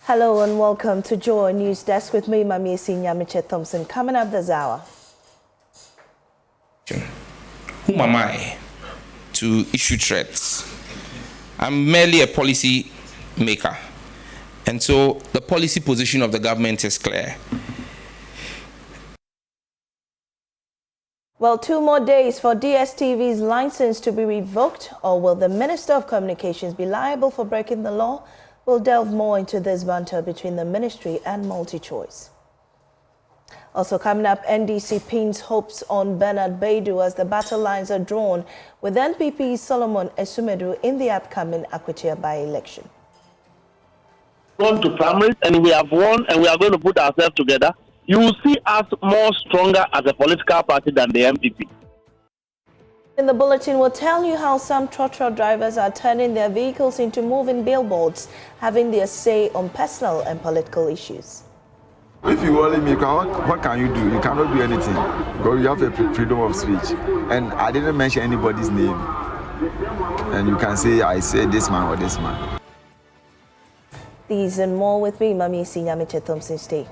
Hello and welcome to Joy News Desk with me, Mami Nyamiche Thompson. Coming up this hour. Who am I to issue threats? I'm merely a policy maker. And so the policy position of the government is clear. Well, 2 more days for DSTV's license to be revoked, or will the Minister of Communications be liable for breaking the law? We'll delve more into this banter between the ministry and MultiChoice. Also coming up, NDC pins hopes on Bernard Baidu as the battle lines are drawn with NPP's Solomon Esumedu in the upcoming Akwatia by-election. Gone to primaries and we have won, and we are going to put ourselves together. You will see us more stronger as a political party than the MPP. In the bulletin, we'll tell you how some trotro drivers are turning their vehicles into moving billboards, having their say on personal and political issues. If you worry me, what can you do? You cannot do anything because you have a freedom of speech. And I didn't mention anybody's name. And you can say, I say this man or this man. These and more with me, Mami Nyamiche Thompson. Stay.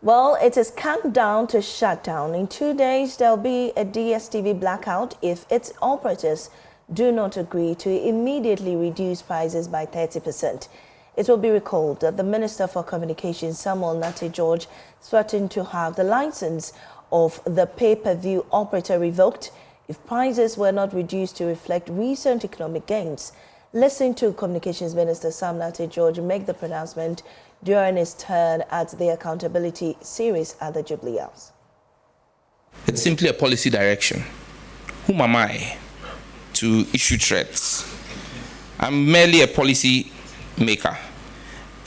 Well, it is countdown to shutdown. In 2 days, there'll be a DStv blackout if its operators do not agree to immediately reduce prices by 30%. It will be recalled that the Minister for Communications, Samuel Nate George, threatened to have the license of the pay-per-view operator revoked if prices were not reduced to reflect recent economic gains. Listen to Communications Minister Sam Nate George make the pronouncement during his turn at the accountability series at the Jubilee House. It's simply a policy direction. Who am I to issue threats? I'm merely a policy maker.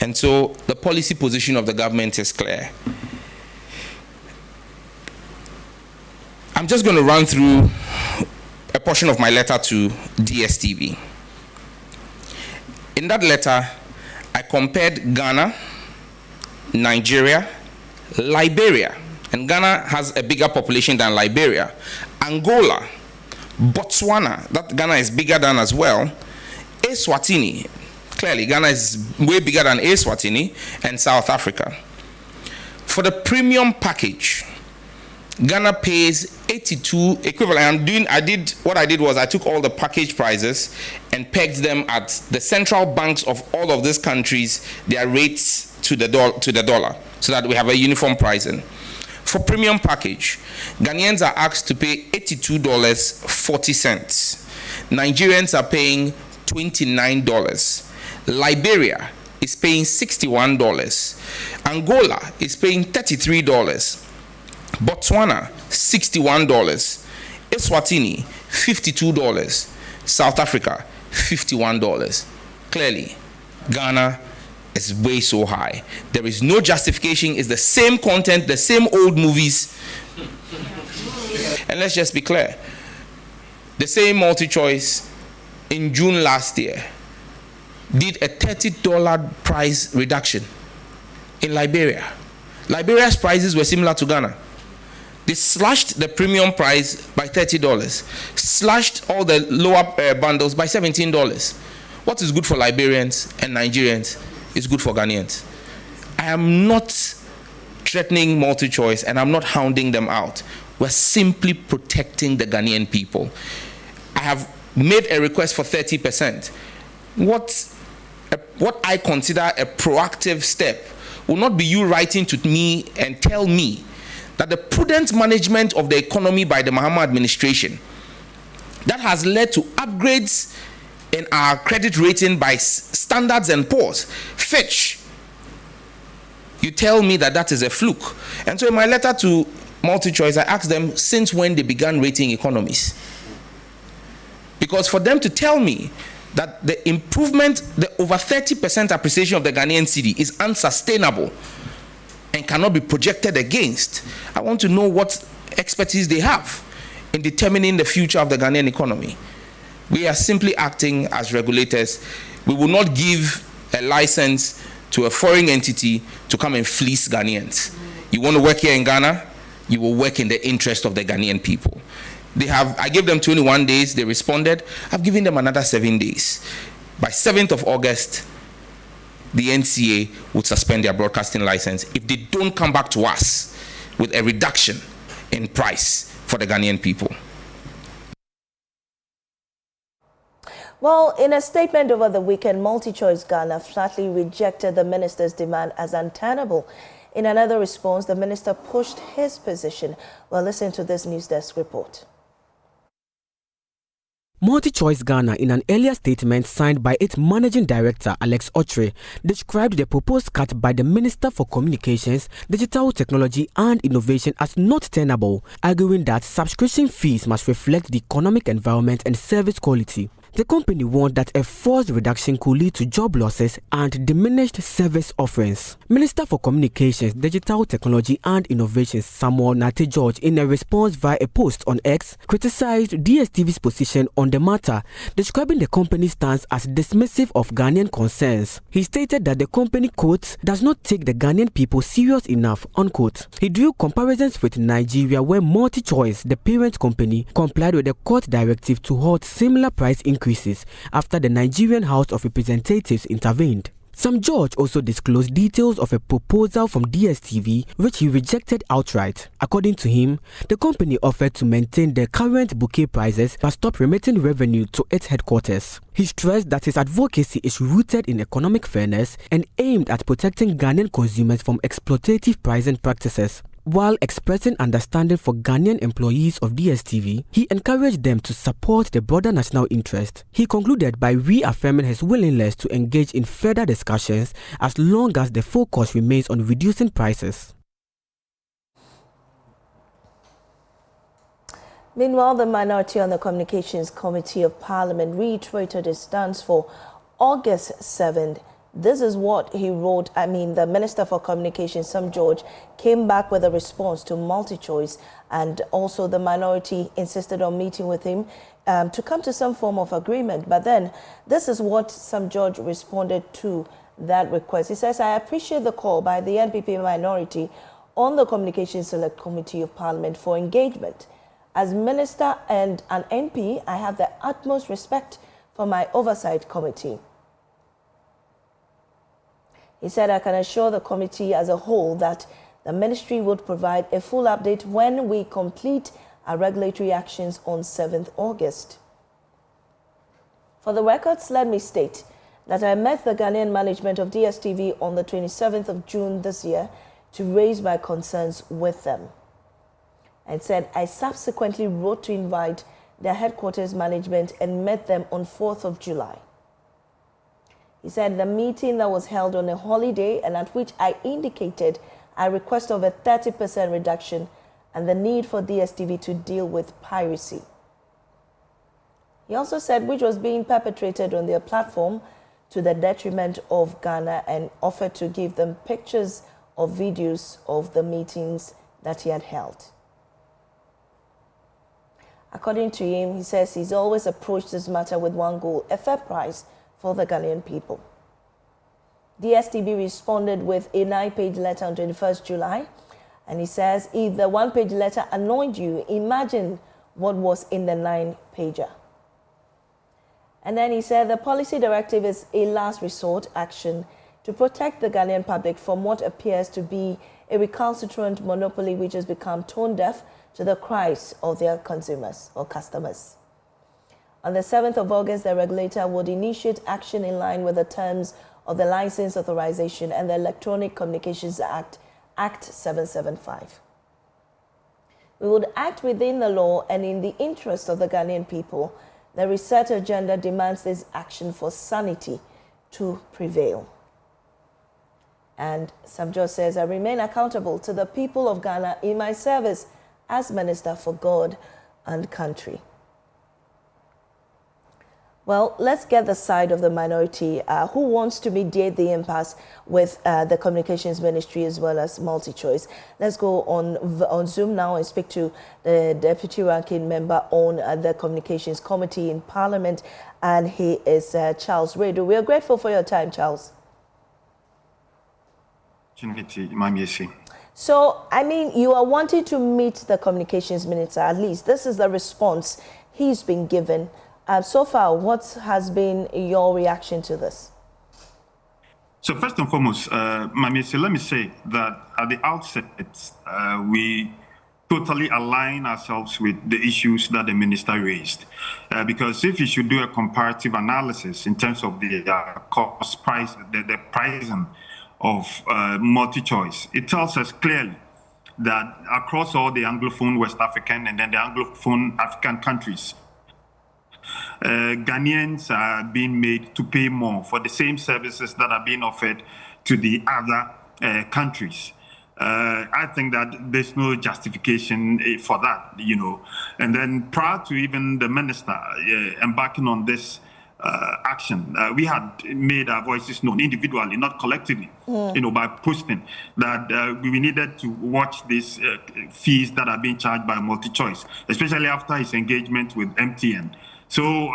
And so the policy position of the government is clear. I'm just going to run through a portion of my letter to DStv. In that letter, I compared Ghana, Nigeria, Liberia, and Ghana has a bigger population than Liberia, Angola, Botswana, that Ghana is bigger than as well, Eswatini, clearly Ghana is way bigger than Eswatini, and South Africa. For the premium package, Ghana pays 82 equivalent. What I did was I took all the package prices and pegged them at the central banks of all of these countries, their rates to the dollar, so that we have a uniform pricing. For premium package, Ghanaians are asked to pay $82.40. Nigerians are paying $29. Liberia is paying $61. Angola is paying $33. Botswana, $61. Eswatini, $52. South Africa, $51. Clearly, Ghana is way so high. There is no justification. It's the same content, the same old movies. And let's just be clear. The same MultiChoice in June last year did a $30 price reduction in Liberia. Liberia's prices were similar to Ghana. They slashed the premium price by $30, slashed all the lower bundles by $17. What is good for Liberians and Nigerians is good for Ghanaians. I am not threatening MultiChoice and I'm not hounding them out. We're simply protecting the Ghanaian people. I have made a request for 30%. What I consider a proactive step will not be you writing to me and tell me that the prudent management of the economy by the Mahama administration that has led to upgrades in our credit rating by Standards and Poor's, Fitch, you tell me that that is a fluke. And so in my letter to MultiChoice, I asked them since when they began rating economies. Because for them to tell me that the improvement, the over 30% appreciation of the Ghanaian cedi is unsustainable and cannot be projected against, I want to know what expertise they have in determining the future of the Ghanaian economy. We are simply acting as regulators. We will not give a license to a foreign entity to come and fleece Ghanaians. You want to work here in Ghana, you will work in the interest of the Ghanaian people. I gave them 21 days, they responded. I've given them another 7 days. By 7th of August, the NCA would suspend their broadcasting license if they don't come back to us with a reduction in price for the Ghanaian people. Well, in a statement over the weekend, MultiChoice Ghana flatly rejected the minister's demand as untenable. In another response, the minister pushed his position. Well, listen to this News Desk report. MultiChoice Ghana, in an earlier statement signed by its managing director, Alex Otre, described the proposed cut by the Minister for Communications, Digital Technology and Innovation as not tenable, arguing that subscription fees must reflect the economic environment and service quality. The company warned that a forced reduction could lead to job losses and diminished service offerings. Minister for Communications, Digital Technology and Innovation Samuel Nate George, in a response via a post on X, criticized DSTV's position on the matter, describing the company's stance as dismissive of Ghanaian concerns. He stated that the company, quote, does not take the Ghanaian people serious enough, unquote. He drew comparisons with Nigeria, where MultiChoice, the parent company, complied with the court directive to halt similar price increases after the Nigerian House of Representatives intervened. Sam George also disclosed details of a proposal from DStv, which he rejected outright. According to him, the company offered to maintain the current bouquet prices but stop remitting revenue to its headquarters. He stressed that his advocacy is rooted in economic fairness and aimed at protecting Ghanaian consumers from exploitative pricing practices. While expressing understanding for Ghanaian employees of DStv, he encouraged them to support the broader national interest. He concluded by reaffirming his willingness to engage in further discussions as long as the focus remains on reducing prices. Meanwhile, the minority on the Communications Committee of Parliament reiterated its stance for August 7th. This is what he wrote. The Minister for Communications, Sam George, came back with a response to MultiChoice, and also the minority insisted on meeting with him to come to some form of agreement. But then this is what Sam George responded to that request. He says, I appreciate the call by the NPP minority on the Communications Select Committee of Parliament for engagement. As Minister and an MP, I have the utmost respect for my oversight committee. He said, I can assure the committee as a whole that the ministry would provide a full update when we complete our regulatory actions on 7th August. For the records, let me state that I met the Ghanaian management of DStv on the 27th of June this year to raise my concerns with them. And said I subsequently wrote to invite their headquarters management and met them on 4th of July. He said the meeting that was held on a holiday and at which I indicated a request of a 30% reduction and the need for DStv to deal with piracy. He also said which was being perpetrated on their platform to the detriment of Ghana, and offered to give them pictures or videos of the meetings that he had held. According to him, he says he's always approached this matter with one goal: a fair price for the Ghanaian people. DStv responded with a 9-page letter on 21st July, and he says, if the 1-page letter annoyed you, imagine what was in the 9-pager. And then he said the policy directive is a last resort action to protect the Ghanaian public from what appears to be a recalcitrant monopoly which has become tone deaf to the cries of their consumers or customers. On the 7th of August, the regulator would initiate action in line with the terms of the License Authorization and the Electronic Communications Act, Act 775. We would act within the law and in the interest of the Ghanaian people. The reset agenda demands this action for sanity to prevail. And Sam George says, I remain accountable to the people of Ghana in my service as Minister for God and Country. Well, let's get the side of the minority. Who wants to mediate the impasse with the Communications Ministry as well as MultiChoice? Let's go on Zoom now and speak to the Deputy Ranking Member on the Communications Committee in Parliament, and he is Charles Redu. We are grateful for your time, Charles. So, I mean, you are wanting to meet the Communications Minister, at least. This is the response he's been given. So far, what has been your reaction to this? So first and foremost, Mamisi, let me say that at the outset, we totally align ourselves with the issues that the minister raised. Because if you should do a comparative analysis in terms of the cost price, the pricing of MultiChoice, it tells us clearly that across all the Anglophone West African and then the Anglophone African countries, Ghanaians are being made to pay more for the same services that are being offered to the other countries. I think that there's no justification for that, you know. And then prior to even the minister embarking on this action, we had made our voices known individually, not collectively, you know, by posting that we needed to watch these fees that are being charged by MultiChoice, especially after his engagement with MTN. So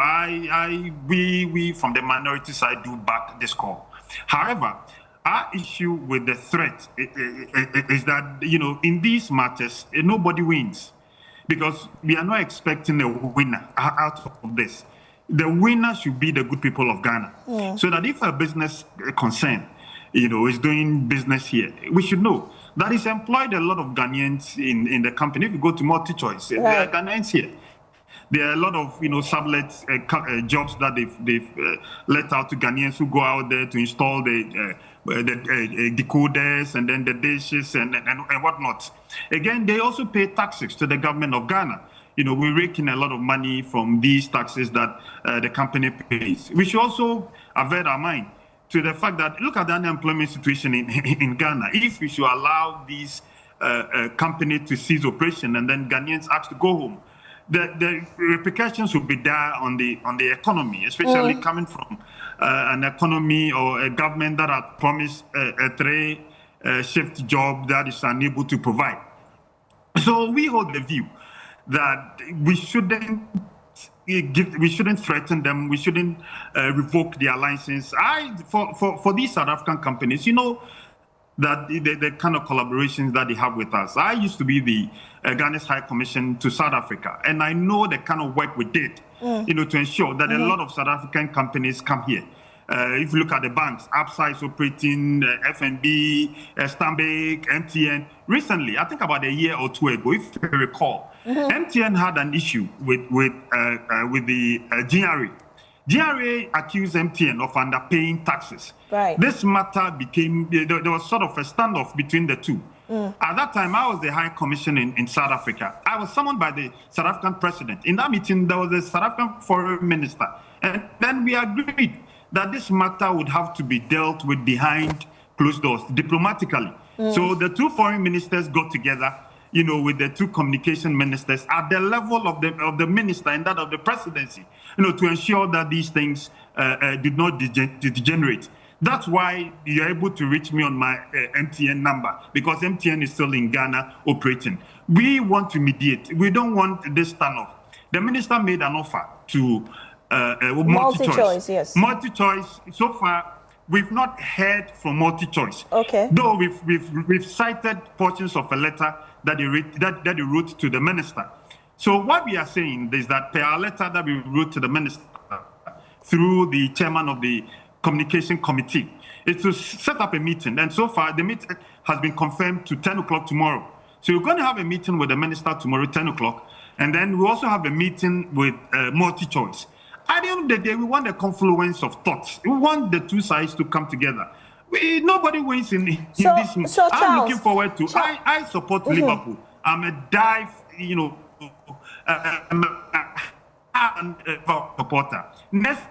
we from the minority side do back this call. However, our issue with the threat is that, you know, in these matters, nobody wins, because we are not expecting a winner out of this. The winner should be the good people of Ghana. So that if a business concern, you know, is doing business here, we should know that it's employed a lot of Ghanaians in the company. If you go to MultiChoice, there are Ghanaians here. There are a lot of, you know, sublet jobs that they've let out to Ghanaians who go out there to install the decoders and then the dishes and whatnot. Again, they also pay taxes to the government of Ghana. You know, we rake in a lot of money from these taxes that the company pays. We should also avert our mind to the fact that, look at the unemployment situation in Ghana. If we should allow these companies to cease operation and then Ghanaians asked to go home, the repercussions will be there on the economy, especially coming from an economy or a government that has promised a three-shift job that is unable to provide. So we hold the view that we shouldn't threaten them. We shouldn't revoke their license. For these South African companies, you know, that the kind of collaborations that they have with us. I used to be the Ghana's High Commission to South Africa, and I know the kind of work we did, you know, to ensure that a lot of South African companies come here. If you look at the banks, Absa is operating, FNB, Stanbic, MTN. Recently, I think about a year or two ago, if you recall, MTN had an issue with the GRA. GRA accused MTN of underpaying taxes. Right. This matter became, there was sort of a standoff between the two. At that time, I was the High Commission in South Africa. I was summoned by the South African president. In that meeting, there was a South African foreign minister. And then we agreed that this matter would have to be dealt with behind closed doors, diplomatically. So the two foreign ministers got together, you know, with the two communication ministers at the level of the minister and that of the presidency, you know, to ensure that these things did not degenerate. That's why you're able to reach me on my MTN number, because MTN is still in Ghana operating. We want to mediate. We don't want this standoff. The minister made an offer to MultiChoice. Yes. MultiChoice, so far, we've not heard from MultiChoice. Okay. Though we've cited portions of a letter that they wrote to the minister. So what we are saying is that per our letter that we wrote to the minister through the chairman of the communication committee is to set up a meeting. And so far, the meeting has been confirmed to 10 o'clock tomorrow. So we're going to have a meeting with the minister tomorrow, 10 o'clock. And then we also have a meeting with MultiChoice. At the end of the day, we want a confluence of thoughts. We want the two sides to come together. Nobody wins in this. So I'm looking forward to. I support Liverpool. I'm a dive, you know, supporter. Next,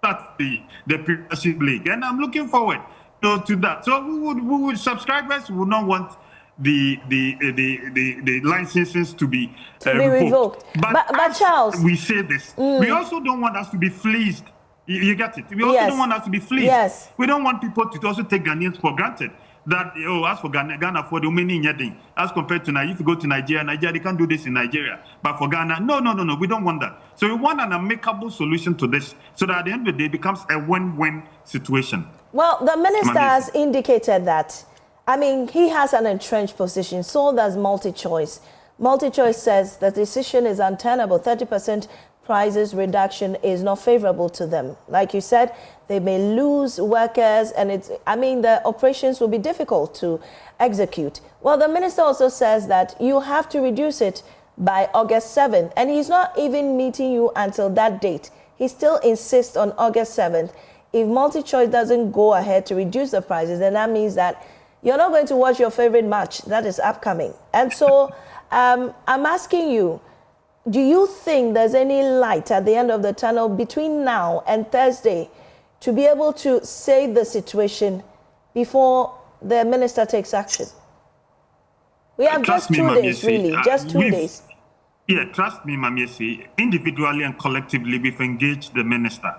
that's the Premiership League, and I'm looking forward to that. So we would subscribers would not want the licenses to be revoked. But Charles, we say this. We also don't want us to be fleeced. You get it? We also don't want us to be fleeced. Yes. We don't want people to also take Ghanaians for granted. That, as for Ghana for the many thing, as compared to now, if you go to Nigeria, they can't do this in Nigeria. But for Ghana, no, we don't want that. So we want an amicable solution to this, so that at the end of the day, it becomes a win-win situation. Well, the minister has indicated that, I mean, he has an entrenched position, so does MultiChoice. MultiChoice says the decision is untenable. 30% prices reduction is not favorable to them. Like you said, they may lose workers, and the operations will be difficult to execute. Well, the minister also says that you have to reduce it by August 7th, and he's not even meeting you until that date. He still insists on August 7th. If MultiChoice doesn't go ahead to reduce the prices, then that means that you're not going to watch your favorite match that is upcoming. And so I'm asking you, do you think there's any light at the end of the tunnel between now and Thursday to be able to save the situation before the minister takes action? We have just 2 days, really, just 2 days. Yeah, trust me, Mamiesi, individually and collectively, we've engaged the minister.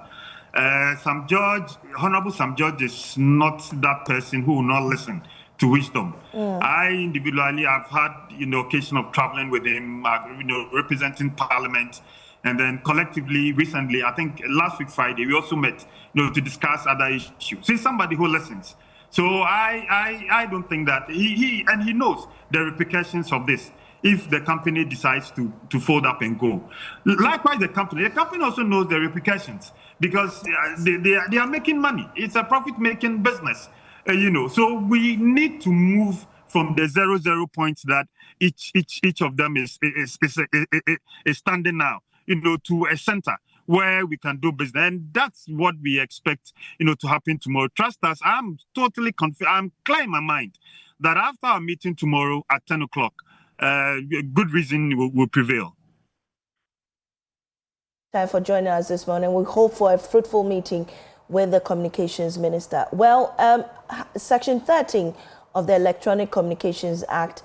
Honorable Sam George is not that person who will not listen to wisdom. I individually have had, occasion of traveling with him, representing Parliament, and then collectively, recently, I think last week Friday, we also met, to discuss other issues. He's somebody who listens. So I don't think that he knows the repercussions of this if the company decides to fold up and go. Likewise, the company also knows the repercussions because they are making money. It's a profit-making business. So we need to move from the 0-0 points that each of them is standing now, to a center where we can do business, and that's what we expect, to happen tomorrow. Trust us, I'm totally confident. I'm clear in my mind that after our meeting tomorrow at 10 o'clock, good reason will prevail. Time for joining us this morning. We hope for a fruitful meeting with the Communications Minister. Well, Section 13 of the Electronic Communications Act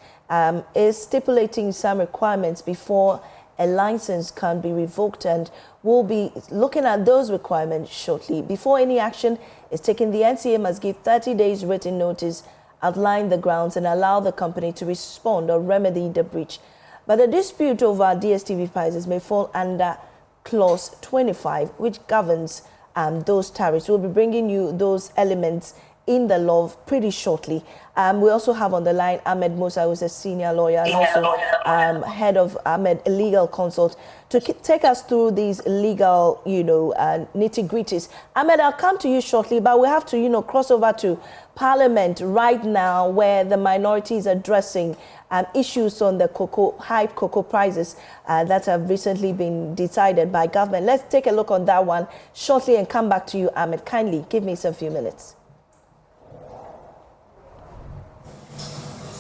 is stipulating some requirements before a license can be revoked, and we'll be looking at those requirements shortly. Before any action is taken, the NCA must give 30 days written notice, outline the grounds, and allow the company to respond or remedy the breach. But the dispute over DStv prices may fall under Clause 25, which governs those tariffs. We'll be bringing you those elements in the law pretty shortly. We also have on the line Ahmed Musa, who's a senior lawyer and also head of Ahmed Legal Consult, to take us through these legal, nitty-gritties. Ahmed, I'll come to you shortly, but we have to, cross over to Parliament right now, where the minority is addressing issues on the high cocoa prices that have recently been decided by government. Let's take a look on that one shortly and come back to you, Ahmed. Kindly give me some few minutes.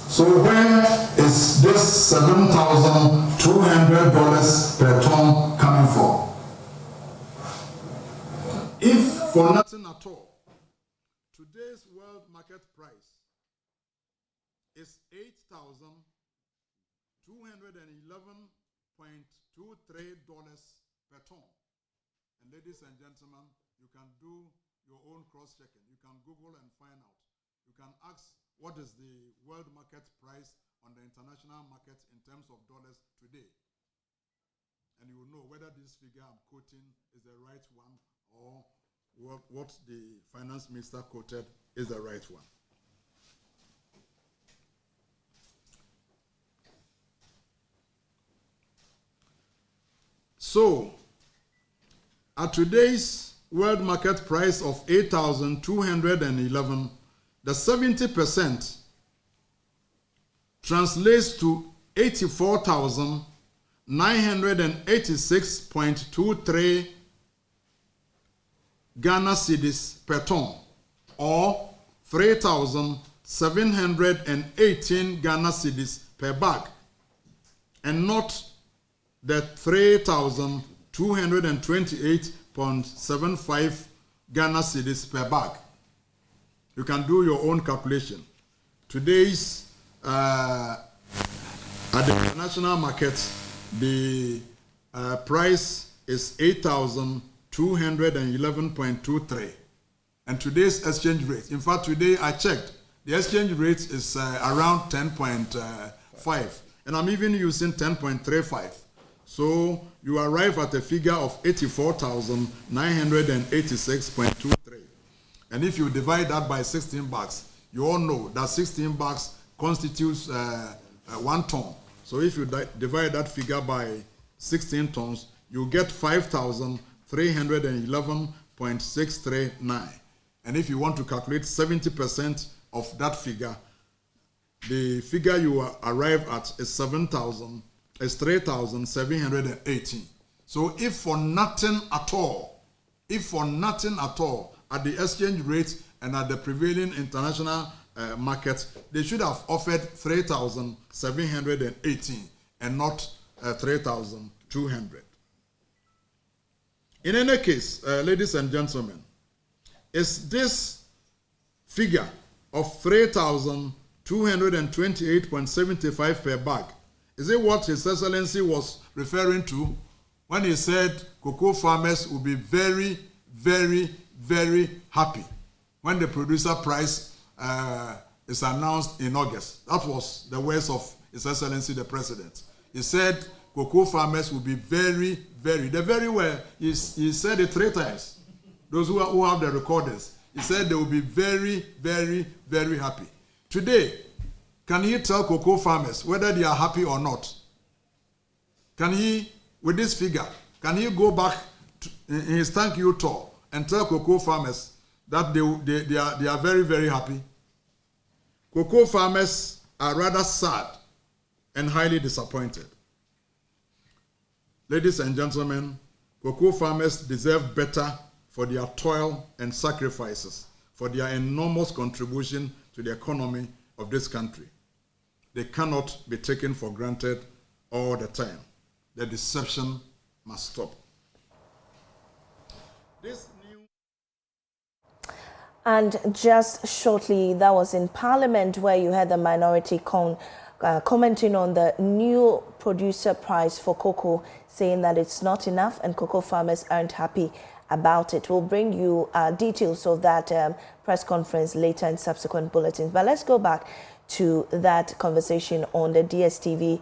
So where is this $7,200 per ton coming from? If for nothing at all, today's world market price is $8,211.23 per ton. And ladies and gentlemen, you can do your own cross-checking. You can Google and find out. You can ask, what is the world market price on the international market in terms of dollars today? And you will know whether this figure I'm quoting is the right one or what the finance minister quoted is the right one. So, at today's world market price of 8,211, the 70% translates to 84,986.23 Ghana cedis per ton, or 3,718 Ghana cedis per bag, and not the 3,228.75 Ghana cedis per bag. You can do your own calculation. Today's at the international market, the price is 8,211.23. And today's exchange rate, in fact, today I checked, the exchange rate is around 10.5. And I'm even using 10.35. So you arrive at a figure of 84,986.23. And if you divide that by 16 bucks, you all know that 16 bucks constitutes 1 ton. So if you divide that figure by 16 tons, you get 5,311.639. And if you want to calculate 70% of that figure, the figure you arrive at is 3,718. So if for nothing at all, at the exchange rate and at the prevailing international market, they should have offered 3,718 and not 3,200. In any case, ladies and gentlemen, is this figure of 3,228.75 per bag, is it what His Excellency was referring to when he said cocoa farmers will be very, very, very happy when the producer price is announced in August? That was the words of His Excellency the President. He said cocoa farmers will be very, very, they very well, he said it 3 times. Those who have the recordings, he said they will be very, very, very happy. Today, can he tell cocoa farmers whether they are happy or not? Can he, with this figure, can he go back in his thank you tour and tell cocoa farmers that they are very, very happy? Cocoa farmers are rather sad and highly disappointed. Ladies and gentlemen, cocoa farmers deserve better for their toil and sacrifices, for their enormous contribution to the economy of this country. They cannot be taken for granted all the time. The deception must stop. And just shortly, that was in Parliament where you had the minority commenting on the new producer price for cocoa, saying that it's not enough and cocoa farmers aren't happy about it. We'll bring you details of that press conference later in subsequent bulletins. But let's go back to that conversation on the DStv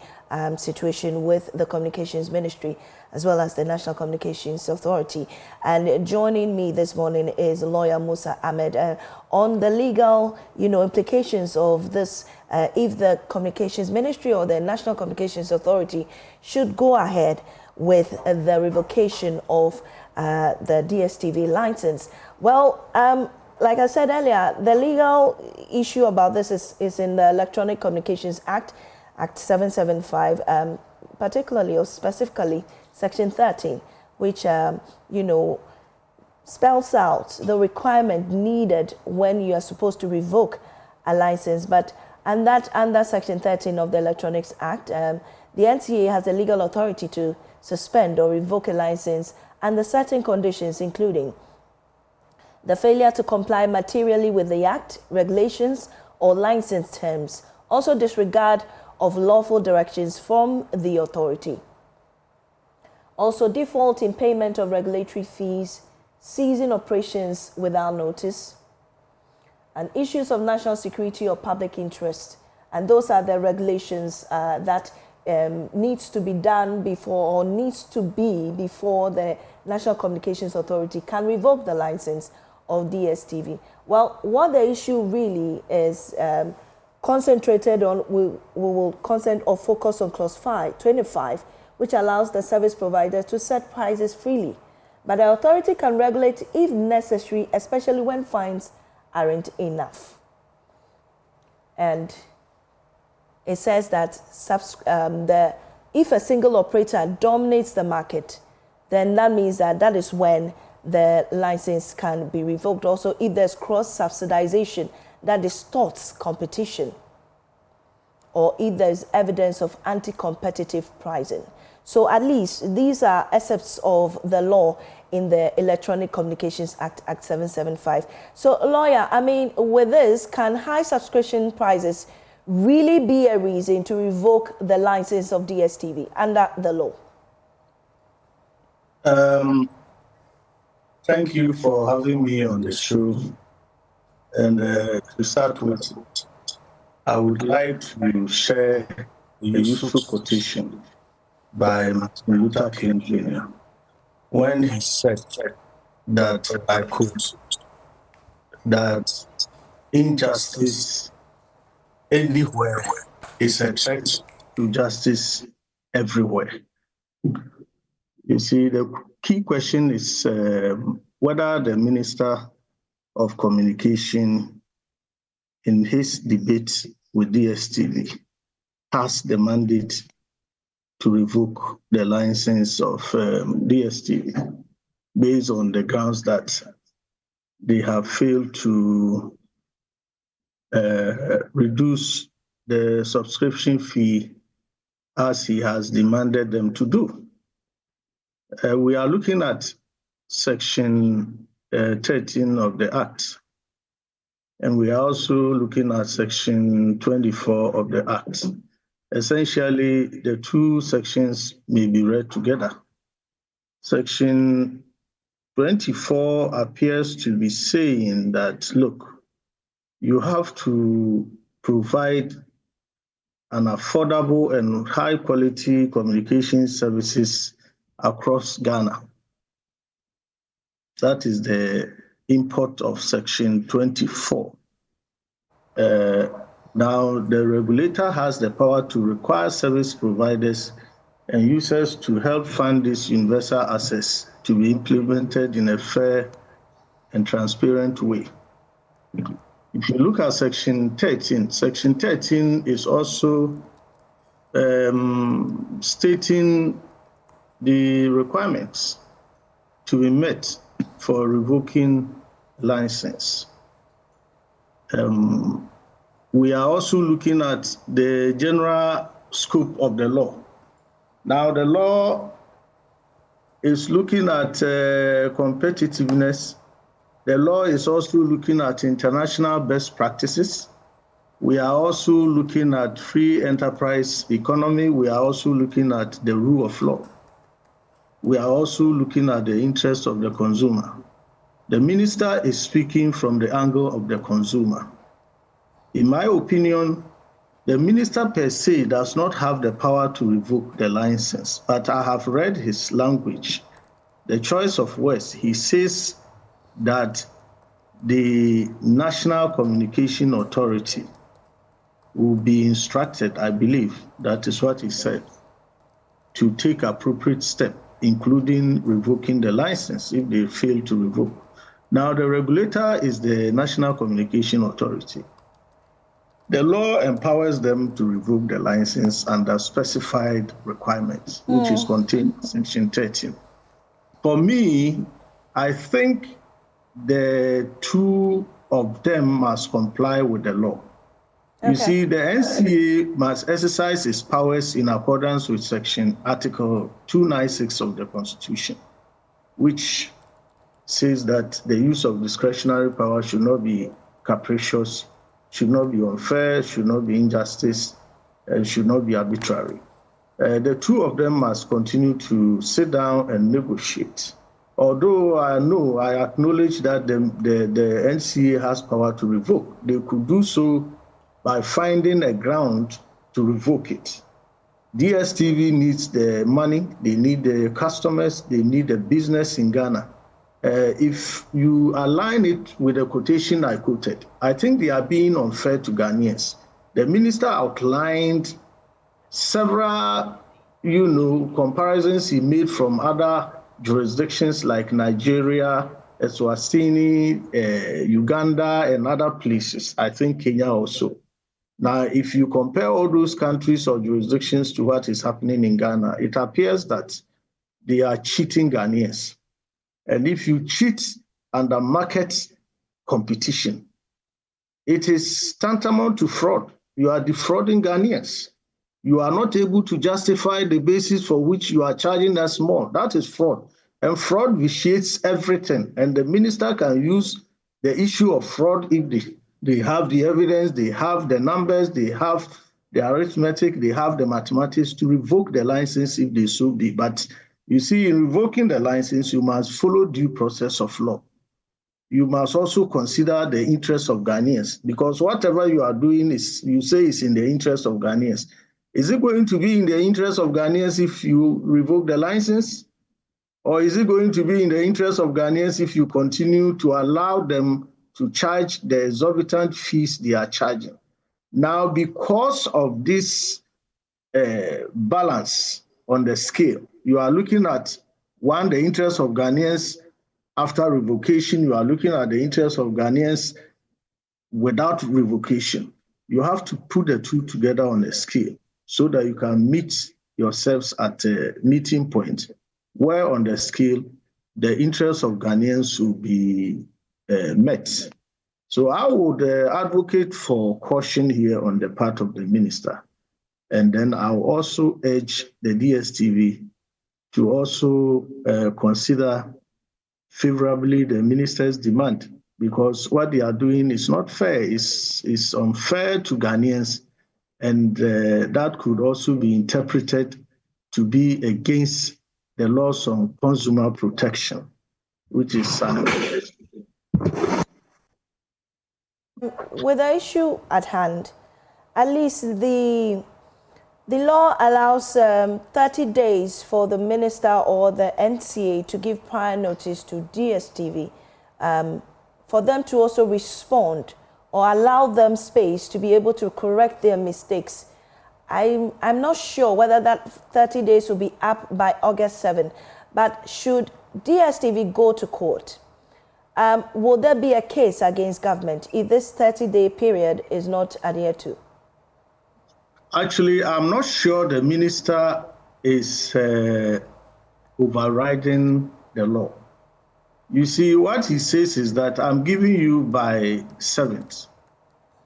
situation with the Communications Ministry as well as the National Communications Authority. And joining me this morning is lawyer Musa Ahmed on the legal, implications of this, if the Communications Ministry or the National Communications Authority should go ahead with the revocation of the DStv license. Well, like I said earlier, the legal issue about this is in the Electronic Communications Act, Act 775, particularly or specifically Section 13, which, spells out the requirement needed when you are supposed to revoke a license. And that under Section 13 of the Electronics Act, the NCA has the legal authority to suspend or revoke a license under certain conditions, including the failure to comply materially with the Act, regulations, or license terms. Also, disregard of lawful directions from the authority. Also, default in payment of regulatory fees, ceasing operations without notice, and issues of national security or public interest. And those are the regulations that needs to be done before, or needs to be before the National Communications Authority can revoke the license of DStv. Well, what the issue really is concentrated on, we will concentrate or focus on Clause 25, which allows the service provider to set prices freely. But the authority can regulate if necessary, especially when fines aren't enough. And it says that if a single operator dominates the market, then that means that is when the license can be revoked. Also, if there's cross-subsidization that distorts competition, or if there's evidence of anti-competitive pricing. So at least these are aspects of the law in the Electronic Communications Act, Act 775. So, lawyer, with this, can high subscription prices really be a reason to revoke the license of DStv under the law? Thank you for having me on the show. And to start with, I would like to share a useful quotation by Martin Luther King Jr. when he said that, I quote, that injustice anywhere is a threat to justice everywhere. You see, the key question is whether the Minister of Communication in his debate with DStv has the mandate to revoke the license of DStv based on the grounds that they have failed to reduce the subscription fee as he has demanded them to do. We are looking at Section 13 of the Act, and we are also looking at Section 24 of the Act. Essentially, the two sections may be read together. Section 24 appears to be saying that, look, you have to provide an affordable and high-quality communication services across Ghana. That is the import of Section 24. Now, the regulator has the power to require service providers and users to help fund this universal access to be implemented in a fair and transparent way. If you look at Section 13, Section 13 is also stating the requirements to be met for revoking license. We are also looking at the general scope of the law. Now, the law is looking at competitiveness. The law is also looking at international best practices. We are also looking at free enterprise economy. We are also looking at the rule of law. We are also looking at the interest of the consumer. The minister is speaking from the angle of the consumer. In my opinion, the minister per se does not have the power to revoke the license, but I have read his language, the choice of words. He says that the National Communication Authority will be instructed, I believe, that is what he said, to take appropriate steps, including revoking the license if they fail to revoke. Now, the regulator is the National Communication Authority. The law empowers them to revoke the license under specified requirements, which is contained in Section 13. For me, I think the two of them must comply with the law. You see, the NCA must exercise its powers in accordance with Article 296 of the Constitution, which says that the use of discretionary power should not be capricious, should not be unfair, should not be injustice, and should not be arbitrary. The two of them must continue to sit down and negotiate. Although I acknowledge that the NCA has power to revoke, they could do so by finding a ground to revoke it. DStv needs the money, they need the customers, they need the business in Ghana. If you align it with the quotation I quoted, I think they are being unfair to Ghanaians. The minister outlined several, comparisons he made from other jurisdictions like Nigeria, Eswatini, Uganda, and other places. I think Kenya also. Now, if you compare all those countries or jurisdictions to what is happening in Ghana, it appears that they are cheating Ghanaians. And if you cheat under market competition, it is tantamount to fraud. You are defrauding Ghanaians. You are not able to justify the basis for which you are charging us more. That is fraud. And fraud vitiates everything. And the minister can use the issue of fraud if They have the evidence, they have the numbers, they have the arithmetic, they have the mathematics to revoke the license if they so be. But you see, in revoking the license, you must follow due process of law. You must also consider the interests of Ghanaians, because whatever you are doing is, you say, is in the interest of Ghanaians. Is it going to be in the interest of Ghanaians if you revoke the license? Or is it going to be in the interest of Ghanaians if you continue to allow them to charge the exorbitant fees they are charging? Now, because of this balance on the scale, you are looking at, one, the interest of Ghanaians after revocation, you are looking at the interest of Ghanaians without revocation. You have to put the two together on a scale so that you can meet yourselves at a meeting point where on the scale the interests of Ghanaians will be met. So I would advocate for caution here on the part of the minister. And then I'll also urge the DStv to also consider favorably the minister's demand, because what they are doing is not fair, it's unfair to Ghanaians, and that could also be interpreted to be against the laws on consumer protection, which is with the issue at hand, at least the law allows 30 days for the minister or the NCA to give prior notice to DStv for them to also respond or allow them space to be able to correct their mistakes. I'm not sure whether that 30 days will be up by August 7, but should DStv go to court, will there be a case against government if this 30-day period is not adhered to? Actually, I'm not sure the minister is overriding the law. You see, what he says is that I'm giving you by 7th.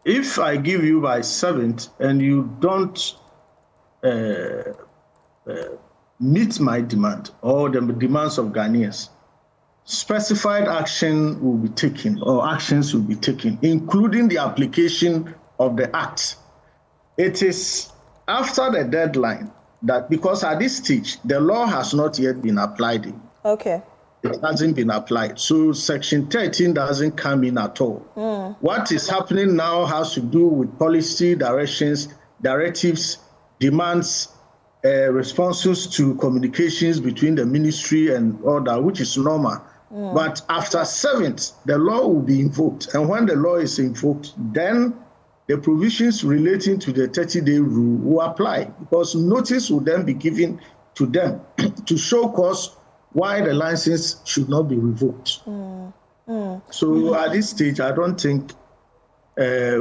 If I give you by 7th and you don't meet my demand or the demands of Ghanaians, specified action will be taken, or actions will be taken, including the application of the act. It is after the deadline that, because at this stage, the law has not yet been applied. Okay. It hasn't been applied. So Section 13 doesn't come in at all. What is happening now has to do with policy directions, directives, demands, responses to communications between the ministry and order, which is normal. But after 7th, the law will be invoked. And when the law is invoked, then the provisions relating to the 30-day rule will apply, because notice will then be given to them to show cause why the license should not be revoked. So at this stage, I don't think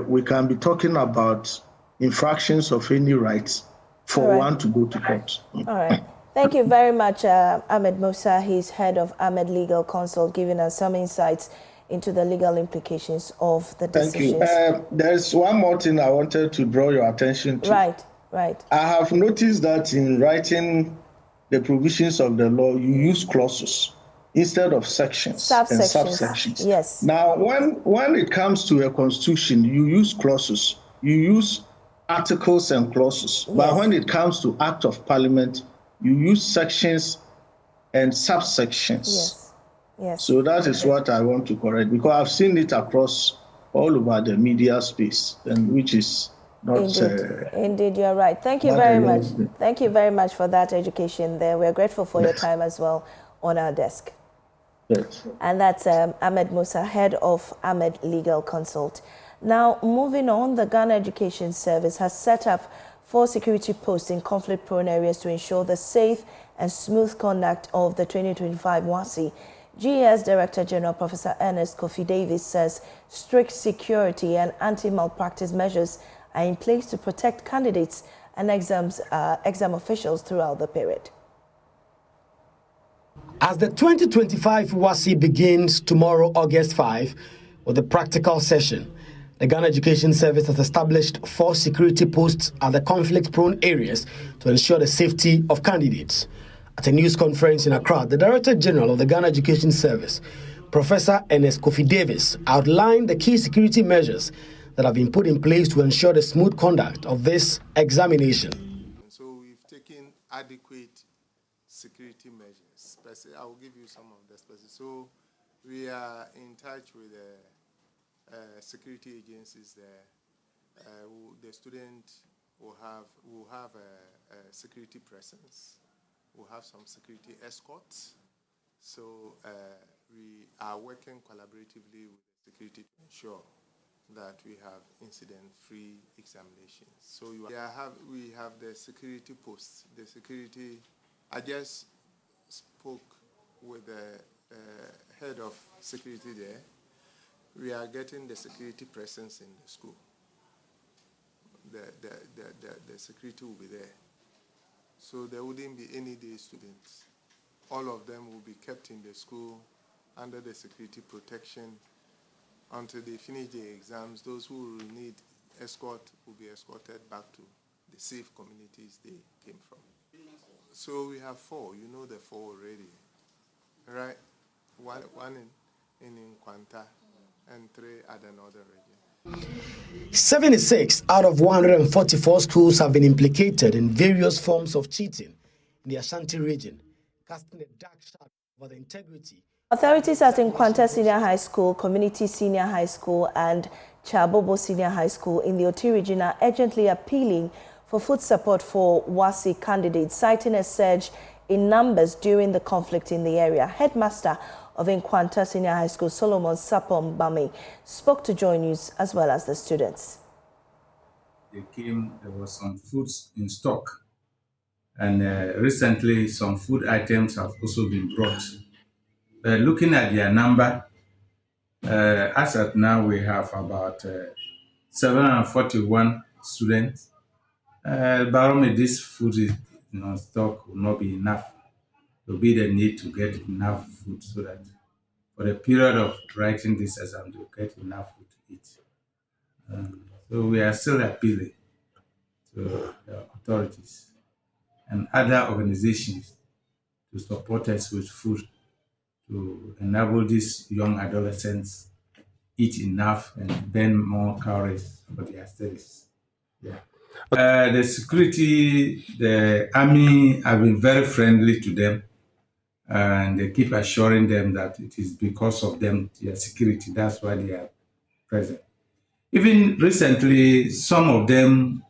we can be talking about infractions of any rights for one to go to court. All right. Thank you very much, Ahmed Musa. He's head of Ahmed Legal Consult, giving us some insights into the legal implications of the decisions. Thank you. There's one more thing I wanted to draw your attention to. Right. I have noticed that in writing the provisions of the law, you use clauses instead of sections and subsections. Yes. Now, when it comes to a constitution, you use clauses. You use articles and clauses. Yes. But when it comes to Act of Parliament, you use sections and subsections. Yes. So that is what I want to correct, because I've seen it across all over the media space, and which is not. Indeed, you're right. Thank you very much. Thank you very much for that education there. We're grateful for your time as well on our desk. Yes. And that's Ahmed Musa, head of Ahmed Legal Consult. Now, moving on, the Ghana Education Service has set up 4 security posts in conflict-prone areas to ensure the safe and smooth conduct of the 2025 WASSCE. GES Director General Professor Ernest Kofi Davis says strict security and anti-malpractice measures are in place to protect candidates and exam officials throughout the period. As the 2025 WASSCE begins tomorrow, August 5, with a practical session, the Ghana Education Service has established 4 security posts at the conflict-prone areas to ensure the safety of candidates. At a news conference in Accra, the Director General of the Ghana Education Service, Professor Ernest Kofi Davis outlined the key security measures that have been put in place to ensure the smooth conduct of this examination. So we've taken adequate security measures. I will give you some of the specifics. So we are in touch with the security agencies there. The student will have a security presence. We'll have some security escorts. So we are working collaboratively with security to ensure that we have incident-free examinations. So we have the security posts. The security, I just spoke with the head of security there. We are getting the security presence in the school. The security will be there. So there wouldn't be any day students. All of them will be kept in the school under the security protection until they finish the exams. Those who will need escort will be escorted back to the safe communities they came from. So we have 4. You know the 4 already, right? One in Nkwanta and 3 at another region. 76 out of 144 schools have been implicated in various forms of cheating in the Ashanti region, casting a dark shadow over the integrity. Authorities at Nkwanta Senior High School, Community Senior High School and Chabobo Senior High School in the Oti region are urgently appealing for food support for WASI candidates, citing a surge in numbers during the conflict in the area. Headmaster of Nkwanta Senior High School, Solomon Sapom Bami, spoke to Joy News as well as the students. There was some foods in stock, and recently some food items have also been brought. Looking at their number, as at now we have about 741 students. But this food is stock will not be enough. There will be the need to get enough food so that for the period of writing this exam, they will get enough food to eat. So we are still appealing to the authorities and other organizations to support us with food to enable these young adolescents eat enough and burn more calories for their studies. Yeah. The security, the army have been very friendly to them, and they keep assuring them that it is because of them, their security, that's why they are present. Even recently, some of them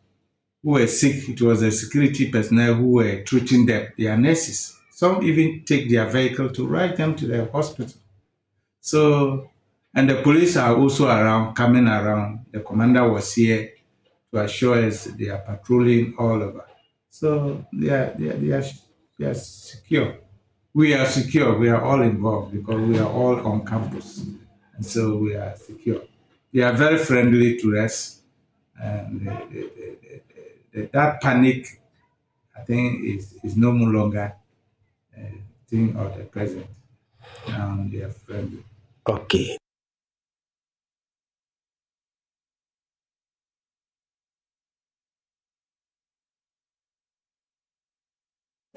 who were sick, it was the security personnel who were treating them, their nurses. Some even take their vehicle to ride them to the hospital. So, and the police are also around, coming around. The commander was here to assure us they are patrolling all over. So they are secure. We are secure. We are all involved because we are all on campus. And so we are secure. They are very friendly to us. And that panic, I think, is no longer thing of the present. Now they are friendly. Okay.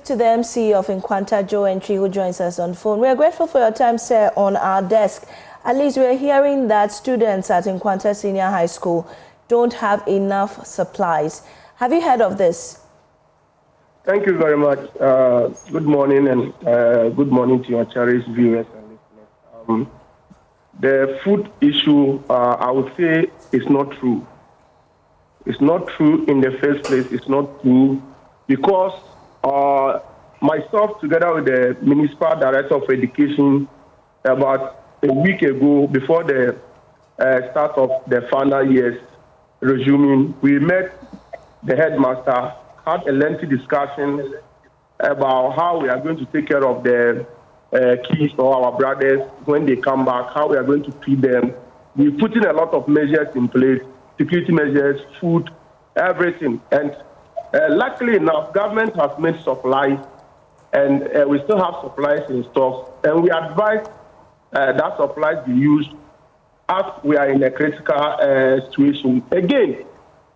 To the MC of Nkwanta, Joe Entry, who joins us on phone. We are grateful for your time, sir, on our desk. At least we are hearing that students at Nkwanta Senior High School don't have enough supplies. Have you heard of this? Thank you very much. Good morning, and good morning to your cherished viewers and listeners. The food issue, I would say, is not true. It's not true in the first place. It's not true because myself, together with the Municipal Director of Education, about a week ago, before the start of the final years resuming, we met the headmaster, had a lengthy discussion about how we are going to take care of the kids or our brothers when they come back, how we are going to feed them. We're putting a lot of measures in place, security measures, food, everything. And luckily enough, government has made supplies, and we still have supplies in stock. And we advise that supplies be used as we are in a critical situation. Again,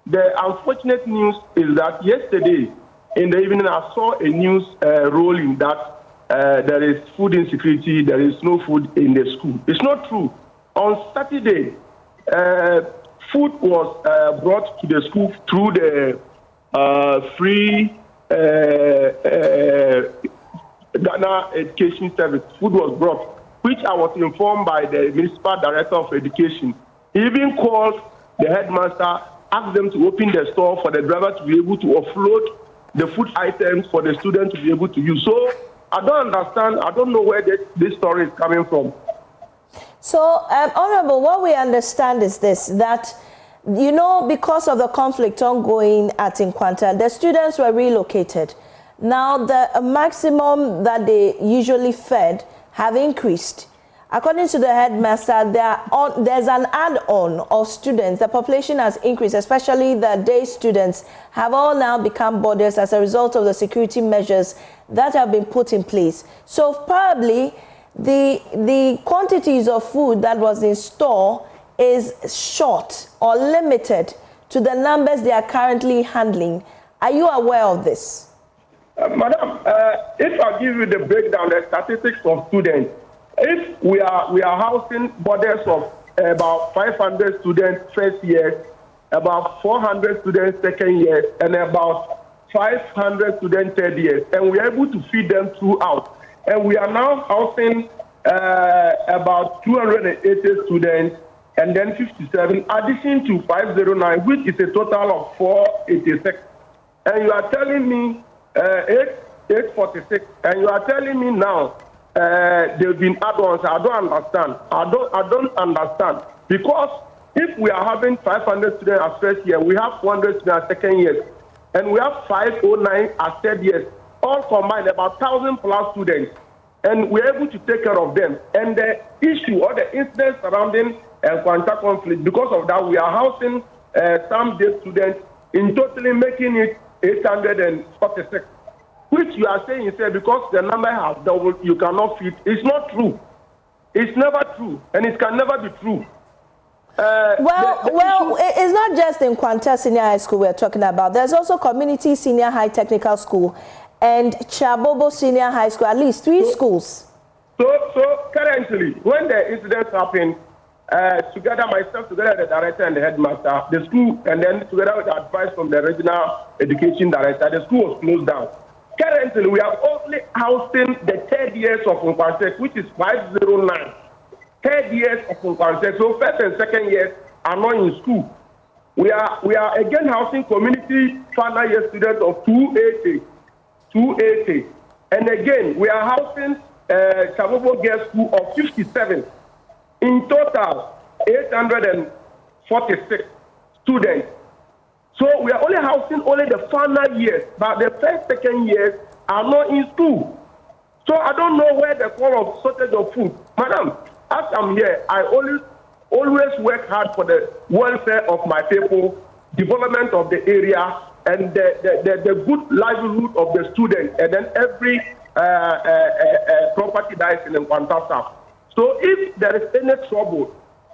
the unfortunate news is that yesterday in the evening I saw a news rolling that there is food insecurity, there is no food in the school. It's not true. On Saturday, food was brought to the school through the free Ghana Education Service. Food was brought, which I was informed by the Municipal Director of Education. He even called the headmaster, asked them to open the store for the driver to be able to offload the food items for the students to be able to use. So I don't understand. I don't know where this story is coming from. So, Honorable, what we understand is this, that, you know, because of the conflict ongoing at Nkwanta, the students were relocated. Now, the maximum that they usually fed have increased. According to the headmaster, there's an add-on of students. The population has increased, especially the day students have all now become boarders as a result of the security measures that have been put in place. So probably the quantities of food that was in store is short or limited to the numbers they are currently handling. Are you aware of this? Madam, if I give you the breakdown, the statistics of students, if we are housing boarders of about 500 students first year, about 400 students second year, and about 500 students third year, and we are able to feed them throughout. And we are now housing about 280 students and then 57, addition to 509, which is a total of 486. And you are telling me 846, and you are telling me now they've been add-ons. I don't understand. I don't understand, because if we are having 500 students as first year, we have 400 students as second year, and we have 509 as third year, all combined about 1,000 plus students, and we're able to take care of them. And the issue or the incident surrounding Nkwanta conflict, because of that, we are housing some day students, in totally making it 846. Which you are saying, sir, because the number has doubled, you cannot fit. It's not true. It's never true, and it can never be true. It's not just in Nkwanta Senior High School we're talking about. There's also Community Senior High Technical School and Chabobo Senior High School, at least three schools. So currently, when the incidents happen, together myself, together the director and the headmaster, the school, and then together with the advice from the regional education director, the school was closed down. Currently, we are only housing the third years of Nkwanta, which is 509. Third years of Nkwanta. So first and second years are not in school. We are again housing community final year students of 280. And again, we are housing Chabobo Girls School of 57. In total, 846 students. So we are only housing only the final years, but the first, second years are not in school. So I don't know where the call of shortage of food. Madam, as I'm here, I always work hard for the welfare of my people, development of the area, and the good livelihood of the students, and then every property that is in Nkwanta South. So if there is any trouble,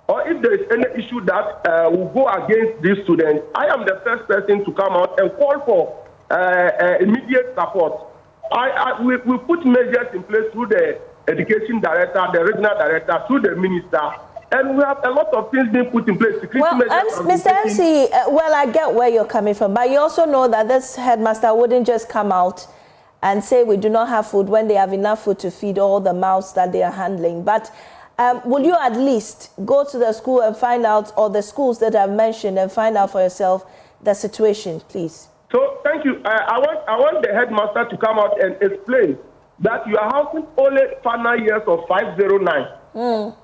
or if there is any issue that will go against these students, I am the first person to come out and call for immediate support. We put measures in place through the education director, the regional director, through the minister, and we have a lot of things being put in place. Mr. MC, I get where you're coming from, but you also know that this headmaster wouldn't just come out and say we do not have food when they have enough food to feed all the mouths that they are handling. But will you at least go to the school and find out, or the schools that I've mentioned, and find out for yourself the situation, please? So thank you. I want the headmaster to come out and explain that you are housing only final years of 509.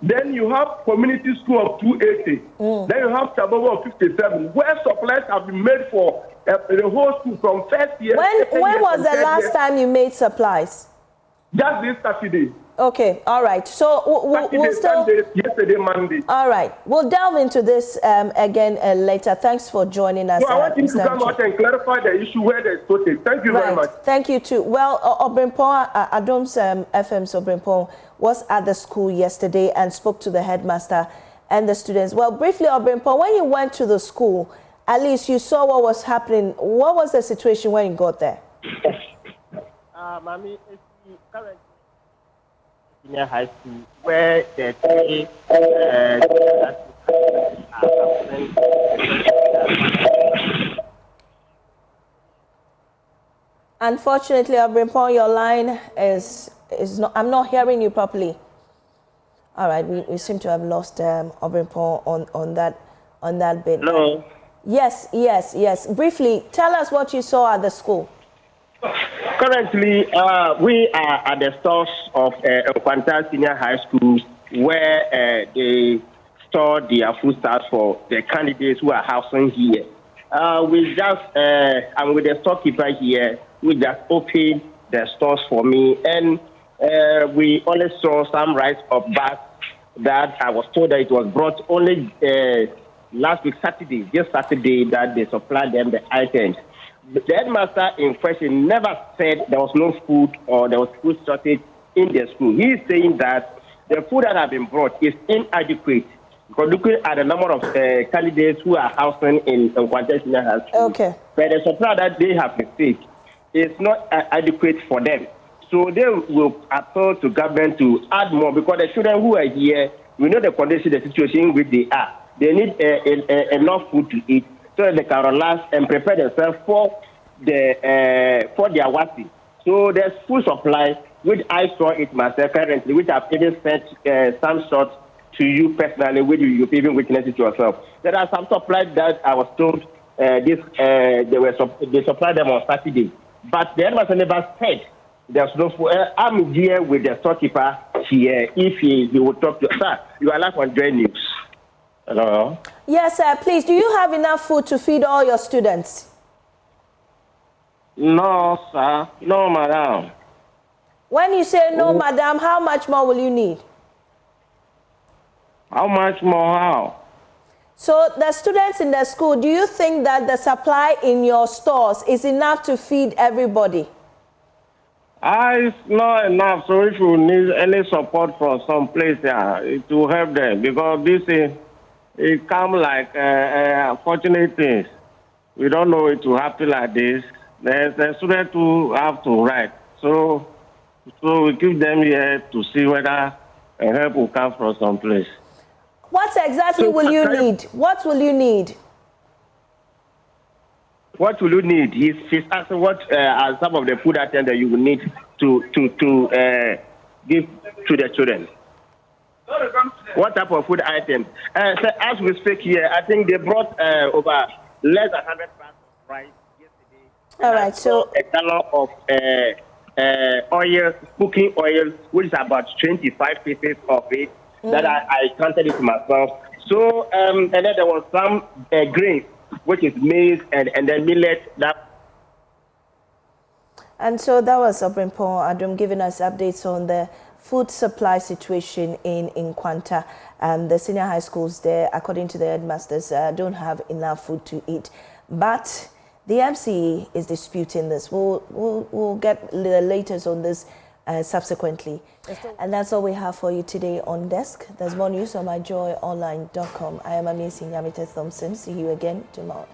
Then you have community school of 280. Then you have Chabobo of 57, where supplies have been made for the whole school from first year. When was the last time you made supplies? Just this Saturday. Okay, all right. So we'll still... Sunday, yesterday, Monday. All right. We'll delve into this again later. Thanks for joining us. So I want you to come out and clarify the issue where there's shortage. Thank you very much. Thank you too. Well, Obrimpong, Adom's FM's Obrimpong was at the school yesterday and spoke to the headmaster and the students. Well, briefly, Obrimpong, when you went to the school, at least you saw what was happening. What was the situation when you got there? Mami, currently Senior High School, where the three are Unfortunately, Obrimpon, your line is not. I'm not hearing you properly. All right, we seem to have lost Obrimpon on that bit. Hello. Yes. Briefly, tell us what you saw at the school. Currently, we are at the stores of Nkwanta Senior High School, where they store their foodstuffs for the candidates who are housing here. We just, I'm with the storekeeper here. We just opened the stores for me, and we only saw some rice of bags that I was told that it was brought only last week, Saturday, just Saturday, that they supplied them the items. The headmaster in question never said there was no food or there was food shortage in the school. He is saying that the food that has been brought is inadequate. Because looking at the number of candidates who are housing in Nkwanta Senior High School, okay, but the supply that they have received is not adequate for them. So they will appeal to government to add more, because the children who are here, we know the condition, the situation in which they are. They need enough food to eat so that they can relax and prepare themselves for their WASI. So there's food supply, which I saw it myself currently, which I've even sent some shots to you personally, which you've even witnessed it yourself. There are some supplies that I was told they supplied them on Saturday, but the headmaster never said there's no food. I'm here with the storekeeper here. If he will talk to sir, you are live on Joy News. Hello. Yes, sir. Please, do you have enough food to feed all your students? No, sir. No, madam. When you say no, madam, how much more will you need? How much more? How? So the students in the school, do you think that the supply in your stores is enough to feed everybody? It's not enough. So if you need any support from some place, it will help them, because this is, it comes like unfortunate things. We don't know it will happen like this. There's the students who have to write. So we keep them here to see whether help will come from some place. What exactly will you need? What will you need? What will you need? He's asking what are some of the food items that you will need to give to the children. What type of food items? So as we speak here, I think they brought over less than 100 pounds of rice yesterday. All right, so a gallon of oil, cooking oil, which is about 25 pieces of it. That I counted it myself. So and then there was some grains, which is maize and then millet. And so that was Obrimpon Adom giving us updates on the food supply situation in Nkwanta. The senior high schools there, according to the headmasters, don't have enough food to eat. But the MCE is disputing this. We'll get the latest on this subsequently. And that's all we have for you today on Desk. There's more news on myjoyonline.com. I am Amisi Nyamite Thompson. See you again tomorrow.